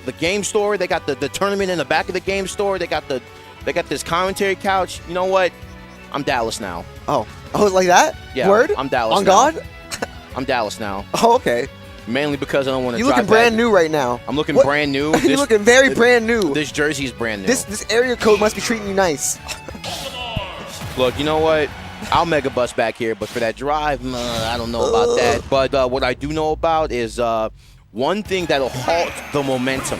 the game store. They got the tournament in the back of the game store. They got this commentary couch. You know what? I'm Dallas now. Oh, like that? Yeah. Word? I'm Dallas. On now. God? I'm Dallas now. Oh, okay. Mainly because I don't want to. You're looking brand new right now. I'm looking brand new. You're looking very brand new. This jersey is brand new. This area code must be treating you nice. Look, you know what? I'll mega bus back here, but for that drive, I don't know about that. But what I do know about is one thing that'll halt the momentum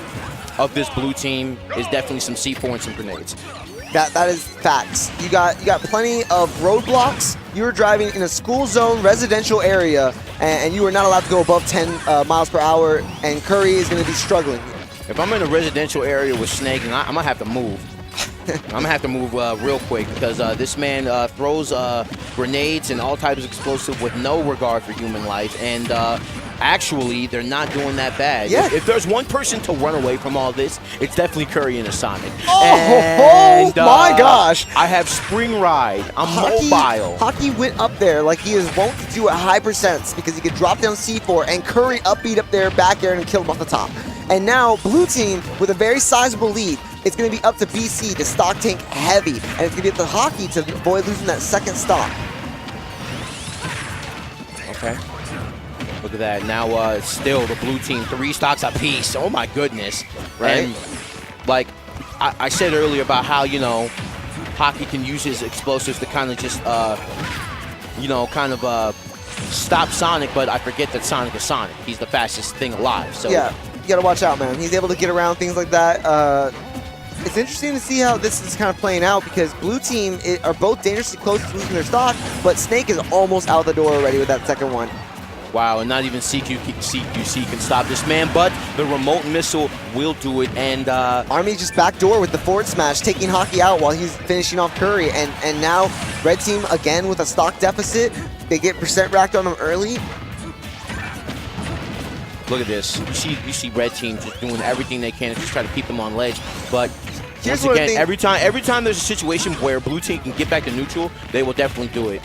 of this blue team is definitely some C4 and some grenades. That is facts. You got plenty of roadblocks. You were driving in a school zone residential area, and you were not allowed to go above 10 miles per hour, and Kurry is going to be struggling. If I'm in a residential area with Snake, I'm going to have to move. I'm going to have to move real quick because this man throws grenades and all types of explosives with no regard for human life. And actually, they're not doing that bad. Yeah. If there's one person to run away from all this, it's definitely Kurry and a Sonic. Oh my gosh. I have Spring Ride. I'm mobile. Hakii went up there like he is wont to do at high percents because he could drop down C4, and Kurry upbeat up there back air and kill him off the top. And now, blue team with a very sizable lead. It's going to be up to BC to stock tank heavy, and it's going to be up to Hakii to avoid losing that second stock. Okay. Look at that. Now, still the blue team, 3 stocks apiece. Oh, my goodness. Right. And, like, I said earlier about how, you know, Hakii can use his explosives to kind of just, you know, kind of stop Sonic, but I forget that Sonic is Sonic. He's the fastest thing alive. So yeah, you got to watch out, man. He's able to get around things like that. It's interesting to see how this is kind of playing out because blue team are both dangerously close to losing their stock, but Snake is almost out the door already with that second one. Wow, and not even CQC can stop this man, but the remote missile will do it. And Army just backdoor with the forward smash, taking Hakii out while he's finishing off Kurry. And now red team again with a stock deficit. They get percent racked on him early. Look at this. You see red team just doing everything they can to just try to keep him on ledge. But once again, every time there's a situation where blue team can get back to neutral, they will definitely do it.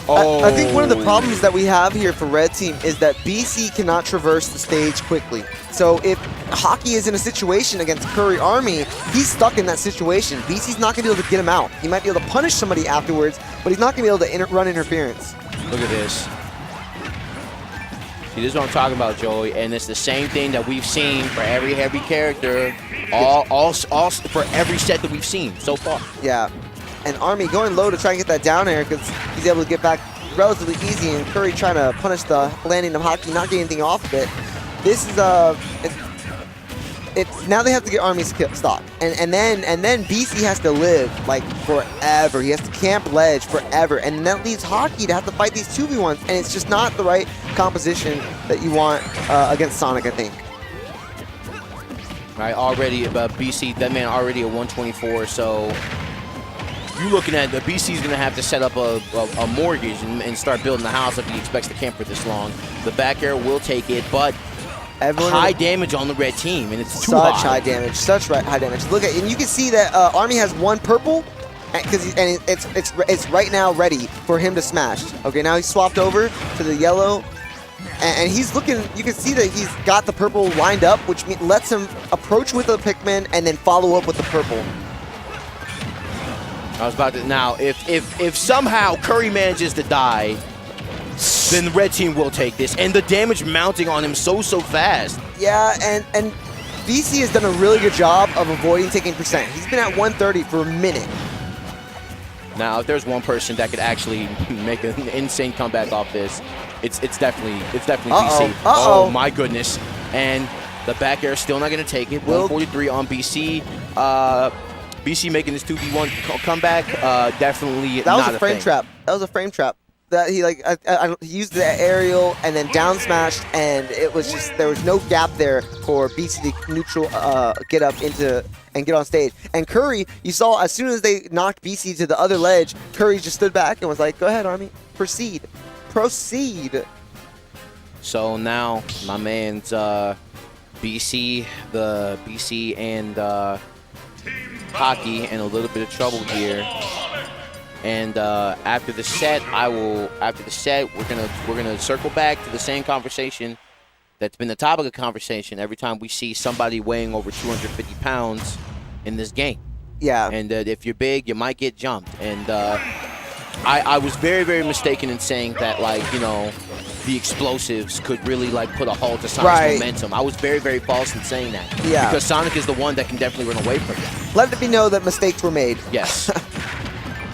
Oh. I think one of the problems that we have here for red team is that BC cannot traverse the stage quickly. So if Hakii is in a situation against Kurry Army, he's stuck in that situation. BC's not going to be able to get him out. He might be able to punish somebody afterwards, but he's not going to be able to run interference. Look at this. See, this is what I'm talking about, Joey, and it's the same thing that we've seen for every heavy character, all for every set that we've seen so far. Yeah, and Army going low to try and get that down air because he's able to get back relatively easy, and Kurry trying to punish the landing of Hakii, not getting anything off of it. This is now they have to get Army's stock, and then BC has to live like forever. He has to camp ledge forever, and that leaves Hakii to have to fight these 2v1s, and it's just not the right composition that you want against Sonic, I think. Right, already BC, that man already at 124, so you're looking at the BC's going to have to set up a mortgage and start building the house if he expects to camp for this long. The back air will take it, but high damage on the red team, and it's too high damage, such high damage. Look at, and you can see that Army has one purple, and it's right now ready for him to smash. Okay, now he's swapped over to the yellow, and he's looking. You can see that he's got the purple lined up, which lets him approach with the Pikmin and then follow up with the purple. I was about to now. If somehow Kurry manages to die, then the red team will take this, and the damage mounting on him so fast. Yeah, and BC has done a really good job of avoiding taking percent. He's been at 130 for a minute. Now, if there's one person that could actually make an insane comeback off this, it's definitely BC. Oh my goodness! And the back air is still not going to take it. 143 on BC. BC making this 2v1 comeback. Definitely that was not a frame trap. That was a frame trap. That he he used the aerial and then down smashed, and it was just there was no gap there for BC to neutral get up into and get on stage. And Kurry, you saw as soon as they knocked BC to the other ledge, Kurry just stood back and was like, "Go ahead, Army, proceed." So now my man's BC and Hakii in a little bit of trouble here. And after the set, we're gonna circle back to the same conversation that's been the topic of conversation every time we see somebody weighing over 250 pounds in this game. Yeah. And if you're big, you might get jumped. And I was very, very mistaken in saying that, like, you know, the explosives could really, like, put a halt to Sonic's momentum. I was very, very false in saying that. Yeah. Because Sonic is the one that can definitely run away from it. Let it be known that mistakes were made. Yes.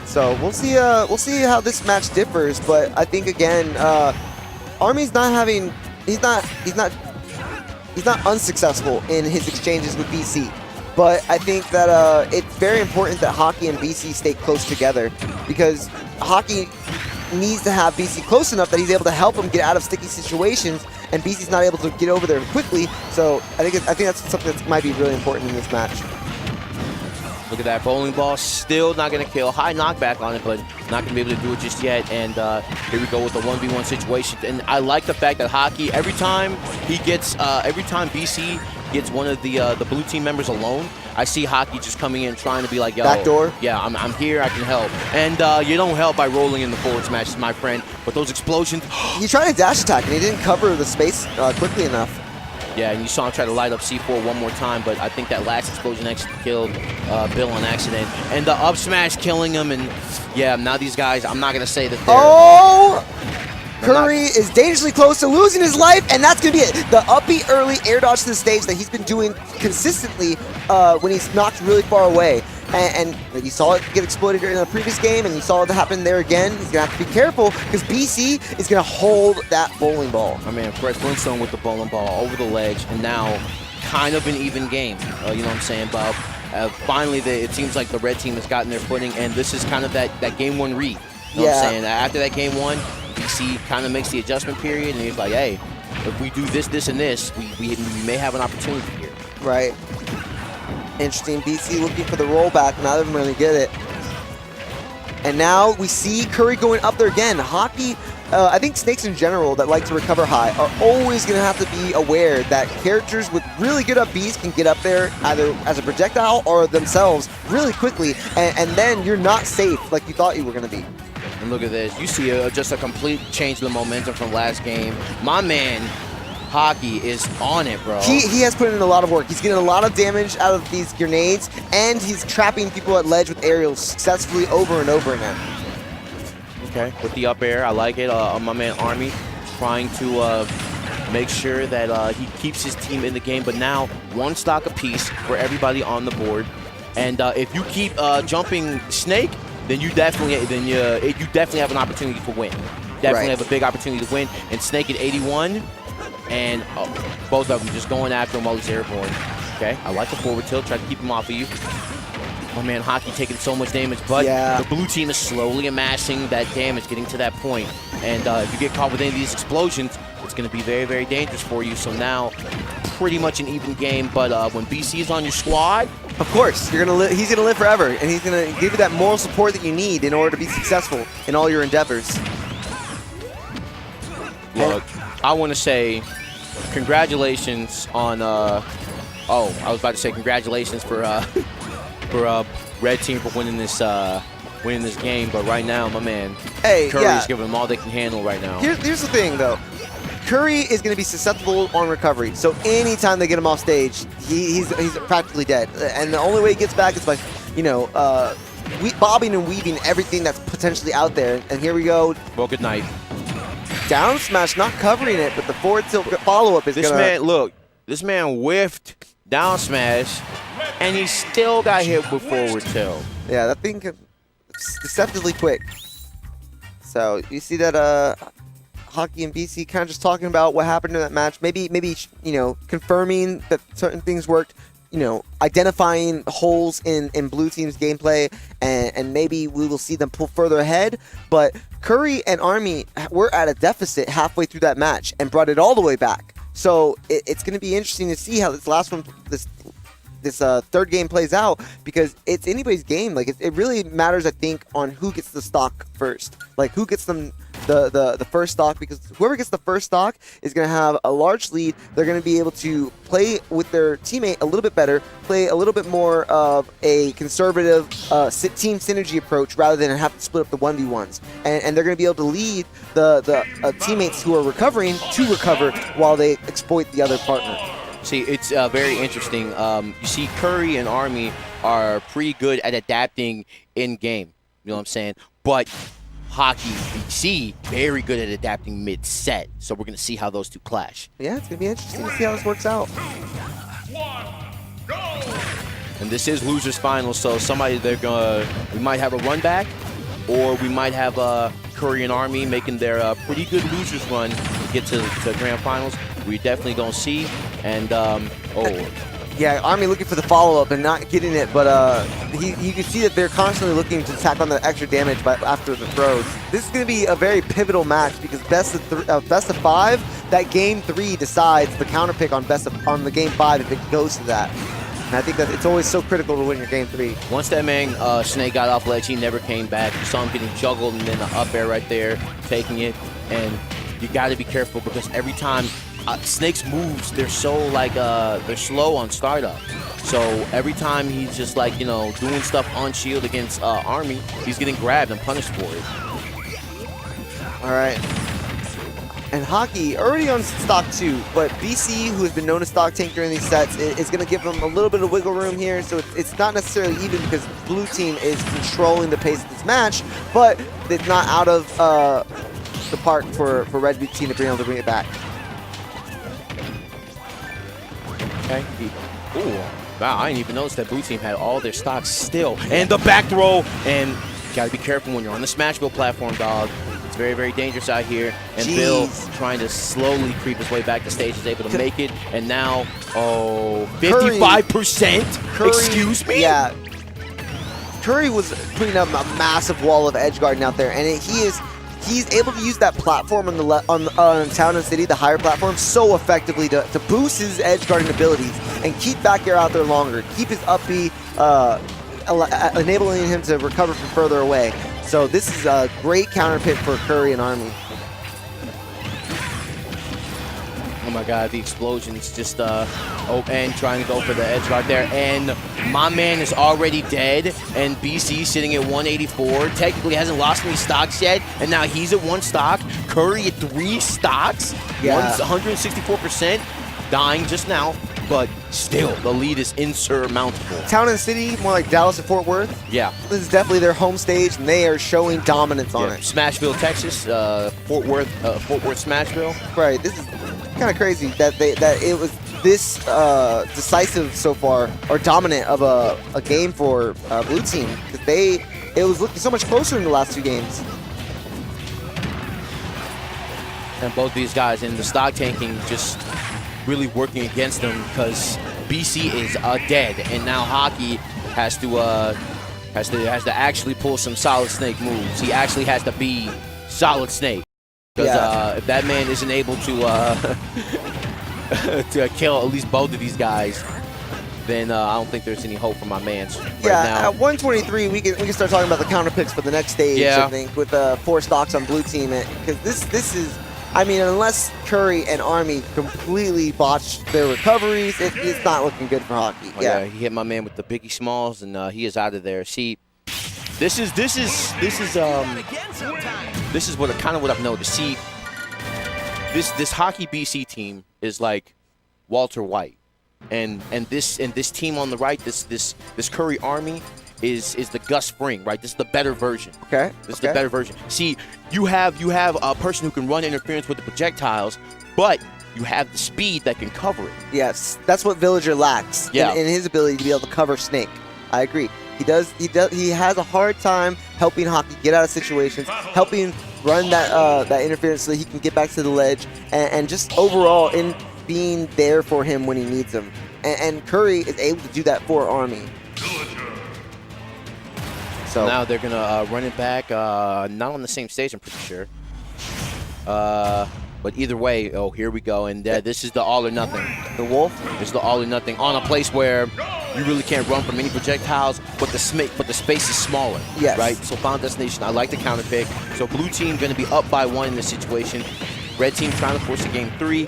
So we'll see how this match differs, but I think again, Army's not having he's not unsuccessful in his exchanges with BC. But I think that it's very important that Hakii and BC stay close together, because Hakii needs to have BC close enough that he's able to help him get out of sticky situations, and BC's not able to get over there quickly. So I think that's something that might be really important in this match. Look at that bowling ball, still not going to kill. High knockback on it, but not going to be able to do it just yet. And here we go with the 1v1 situation. And I like the fact that Hakii, every time BC gets one of the blue team members alone, I see Hakii just coming in trying to be like, yo, backdoor. Yeah, I'm here, I can help. And you don't help by rolling in the forward smashes, my friend. But those explosions. He tried to dash attack, and he didn't cover the space quickly enough. Yeah, and you saw him try to light up C4 one more time, but I think that last explosion actually killed Bill on accident. And the up smash killing him, and yeah, now these guys, I'm not going to say that they're... Oh! Kurry is dangerously close to losing his life, and that's going to be it. The uppy early air dodge to the stage that he's been doing consistently when he's knocked really far away. And you saw it get exploded in the previous game, and you saw it happen there again. He's going to have to be careful, because BC is going to hold that bowling ball. I mean, Fresh Flintstone with the bowling ball over the ledge, and now kind of an even game. You know what I'm saying, Bob? Finally, it seems like the red team has gotten their footing, and this is kind of that game one read. You know what I'm saying? After that game one, BC kind of makes the adjustment period, and he's like, hey, if we do this, this, and this, we may have an opportunity here. Right. Interesting. BC looking for the rollback. Now they don't really get it. And now we see Kurry going up there again. Hakii, I think snakes in general that like to recover high are always going to have to be aware that characters with really good up Bs can get up there either as a projectile or themselves really quickly, and then you're not safe like you thought you were going to be. And look at this. You see just a complete change in the momentum from last game. My man, Hakii, is on it, bro. He has put in a lot of work. He's getting a lot of damage out of these grenades, and he's trapping people at ledge with aerials successfully over and over again. Okay, with the up air, I like it. My man Army trying to make sure that he keeps his team in the game, but now one stock apiece for everybody on the board. And if you keep jumping Snake, then you definitely have an opportunity to win. Definitely have a big opportunity to win. And Snake at 81, and both of them just going after him while he's airborne. Okay, I like the forward tilt, try to keep him off of you. My man Hakii taking so much damage, but the blue team is slowly amassing that damage, getting to that point. And if you get caught with any of these explosions, it's going to be very, very dangerous for you. So now, pretty much an even game. But when BC is on your squad, of course, he's gonna live forever, and he's gonna give you that moral support that you need in order to be successful in all your endeavors. Look, I want to say congratulations on. I was about to say congratulations for red team for winning this game. But right now, my man, Kurry's giving them all they can handle right now. Here's the thing, though. Kurry is going to be susceptible on recovery, so anytime they get him off stage, he's practically dead. And the only way he gets back is by, bobbing and weaving everything that's potentially out there. And here we go. Well, good night. Down smash, not covering it, but the forward tilt follow-up is this man whiffed down smash, and he still got hit with forward tilt. Yeah, that thing is deceptively quick. So you see that Hakii and BC kind of just talking about what happened in that match. Maybe confirming that certain things worked. Identifying holes in blue team's gameplay, and maybe we will see them pull further ahead. But Kurry and Army were at a deficit halfway through that match and brought it all the way back. So it's going to be interesting to see how this last one, this third game plays out, because it's anybody's game. Like it really matters, I think, on who gets the stock first. Like who gets them the first stock, because whoever gets the first stock is going to have a large lead. They're going to be able to play with their teammate a little bit better, play a little bit more of a conservative team synergy approach rather than have to split up the 1v1s. And they're going to be able to lead the teammates who are recovering to recover while they exploit the other partner. See, it's very interesting. You see, Kurry and Army are pretty good at adapting in-game. You know what I'm saying? But Hakii, BC, very good at adapting mid-set. So we're going to see how those two clash. Yeah, it's going to be interesting to see how this works out. And this is losers final, so we might have a run back, or we might have Kurry and Army making their pretty good losers run to get to grand finals. We definitely gonna see. And yeah, Army looking for the follow-up and not getting it, but you can see that they're constantly looking to tack on the extra damage after the throws. This is going to be a very pivotal match because best of 5, that game 3 decides the counter pick on the game 5 if it goes to that. And I think that it's always so critical to win your game 3. Once that man Snake got off ledge, he never came back. You saw him getting juggled and then the up air right there, taking it. And you got to be careful because every time Snake's moves, they're so like they're slow on startup. So every time he's just like, you know, doing stuff on shield against Army, he's getting grabbed and punished for it. All right. And Hakii already on stock 2, but BC, who has been known to stock tank during these sets, is going to give them a little bit of wiggle room here. So it's not necessarily even because blue team is controlling the pace of this match, but it's not out of the park for red team to be able to bring it back. Okay. Ooh, wow, I didn't even notice that blue team had all their stocks still. And the back throw, and you gotta be careful when you're on the Smashville platform, dog. It's very, very dangerous out here. And Jeez. Bill trying to slowly creep his way back to stage is able to make it. And now, 55%? Kurry, excuse me? Yeah. Kurry was putting up a massive wall of edge guarding out there, and he's able to use that platform on Town and City, the higher platform, so effectively to boost his edge guarding abilities and keep back air out there longer, keep his up B, enabling him to recover from further away. So this is a great counter pick for Kurry and Army. Oh my God, the explosions just, and trying to go for the edge guard there. And my man is already dead, and BC sitting at 184. Technically hasn't lost any stocks yet, and now he's at 1 stock. Kurry at 3 stocks, yeah. 164%, dying just now, but still, the lead is insurmountable. Town and City, more like Dallas and Fort Worth. Yeah. This is definitely their home stage, and they are showing dominance on it. Smashville, Texas, Fort Worth, Smashville. Right, this is kind of crazy that it was this decisive so far, or dominant of a game for blue team, because it was looking so much closer in the last 2 games. And both these guys in the stock tanking just really working against them because BC is dead, and now Hakii has to actually pull some solid Snake moves. He actually has to be solid Snake. Because if that man isn't able to to kill at least both of these guys, then I don't think there's any hope for my man right now. At 123, we can start talking about the counter picks for the next stage. I think with 4 stocks on blue team, because this is, I mean, unless Kurry and Army completely botched their recoveries, it's not looking good for Hakii. Oh, yeah, he hit my man with the Biggie Smalls, and he is out of there. See, this is what I've noticed. See, this Hakii BC team is like Walter White, and this team on the right, this Kurry Army is the Gus Fring, right? This is the better version. Okay. This is the better version. See, you have a person who can run interference with the projectiles, but you have the speed that can cover it. Yes, that's what Villager lacks in his ability to be able to cover Snake. I agree. He has a hard time helping Hakii get out of situations, helping run that interference so that he can get back to the ledge, and just overall in being there for him when he needs him. And Kurry is able to do that for Army. So now they're gonna run it back, not on the same stage, I'm pretty sure. But either way, here we go, and this is the all or nothing. The Wolf? This is the all or nothing on a place where You really can't run from any projectiles, but the space is smaller. Yes. Right? So Final Destination, I like the counter pick. So blue team going to be up by 1 in this situation. Red team trying to force a game 3.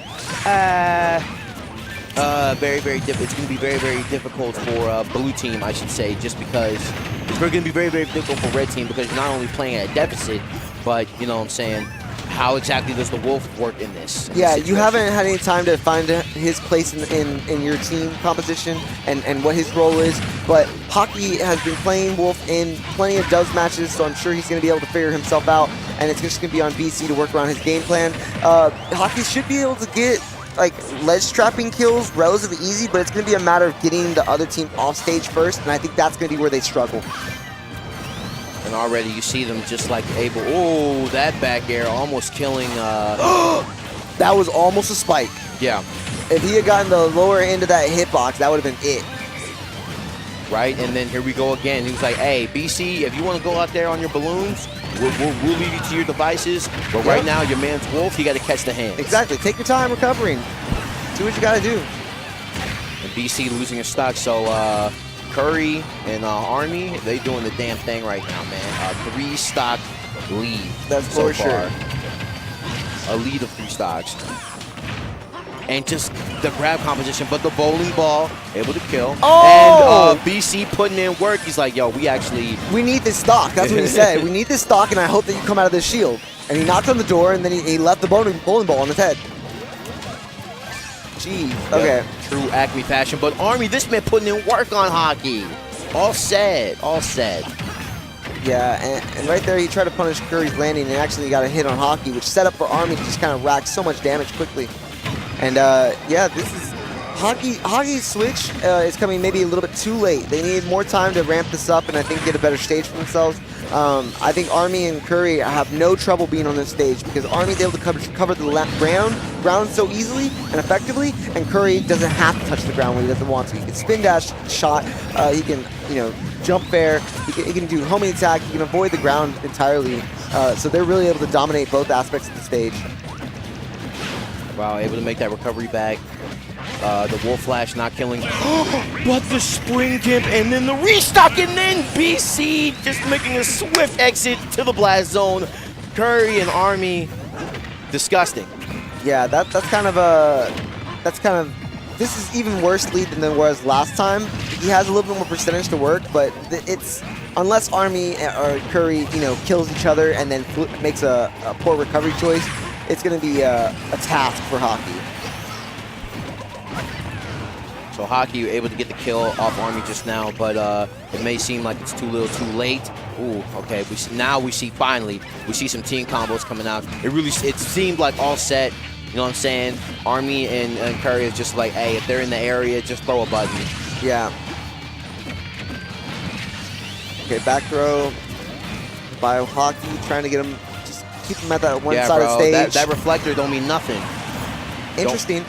Very, very difficult. It's going to be very, very difficult for blue team, I should say, just because it's going to be very, very difficult for red team because you're not only playing at a deficit, but, you know what I'm saying, how exactly does the Wolf work in this? Yeah, you haven't had any time to find his place in your team composition and what his role is, but Hakii has been playing Wolf in plenty of dubs matches, so I'm sure he's going to be able to figure himself out, and it's just going to be on BC to work around his game plan. Hakii should be able to get like ledge trapping kills relatively easy, but it's going to be a matter of getting the other team off stage first, and I think that's going to be where they struggle. And already you see them just like able, oh, that back air almost killing. That was almost a spike. Yeah. If he had gotten the lower end of that hitbox, that would have been it. Right, and then here we go again. He was like, hey, BC, if you want to go out there on your balloons, we'll leave you to your devices. But right now, your man's Wolf, you got to catch the hands. Exactly. Take your time recovering. Do what you got to do. And BC losing his stock, so Kurry and Army, they doing the damn thing right now, man. 3 stock lead. That's so for sure. A lead of 3 stocks. And just the grab composition, but the bowling ball able to kill. Oh! And BC putting in work. He's like, yo, we need this stock. That's what he said. We need this stock, and I hope that you come out of this shield. And he knocked on the door, and then he left the bowling ball on his head. Gee. Okay. Yep. True Acme fashion. But Army, this man putting in work on Hakii. All said. All said. Yeah, and right there he tried to punish Kurry's landing and actually got a hit on Hakii, which set up for Army to just kind of rack so much damage quickly. And yeah, this is Hakii's switch is coming maybe a little bit too late. They need more time to ramp this up and I think get a better stage for themselves. I think Army and Kurry have no trouble being on this stage because Army's able to cover the ground so easily and effectively, and Kurry doesn't have to touch the ground when he doesn't want to. He can spin dash shot, he can jump fair, he can do homing attack, he can avoid the ground entirely. So they're really able to dominate both aspects of the stage. Wow, able to make that recovery back. The Wolf Flash not killing. But the spring dip and then the restock and then BC just making a swift exit to the blast zone. Kurry and Army, disgusting. Yeah, this is even worse lead than it was last time. He has a little bit more percentage to work, but it's unless Army or Kurry kills each other and then makes a poor recovery choice, it's going to be a task for Hakii. So Hakii able to get the kill off Army just now, but it may seem like it's too little, too late. Ooh, okay. Now we see finally some team combos coming out. It seemed like all set. You know what I'm saying? Army and Kurry is just like, hey, if they're in the area, just throw a button. Yeah. Okay, back throw by Hakii, trying to get him, just keep him at that one-sided stage. That reflector don't mean nothing. Interesting.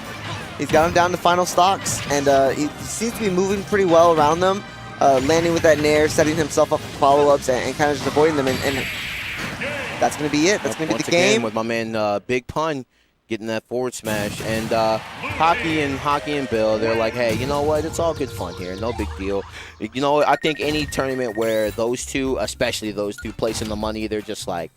He's got him down to final stocks, and he seems to be moving pretty well around them, landing with that nair, setting himself up for follow-ups, and kind of just avoiding them. And that's going to be it. That's going to be the game. With my man Big Pun getting that forward smash. And Hakii and Bill, they're like, hey, you know what? It's all good fun here. No big deal. You know, I think any tournament where those two, especially those two, placing the money, they're just like,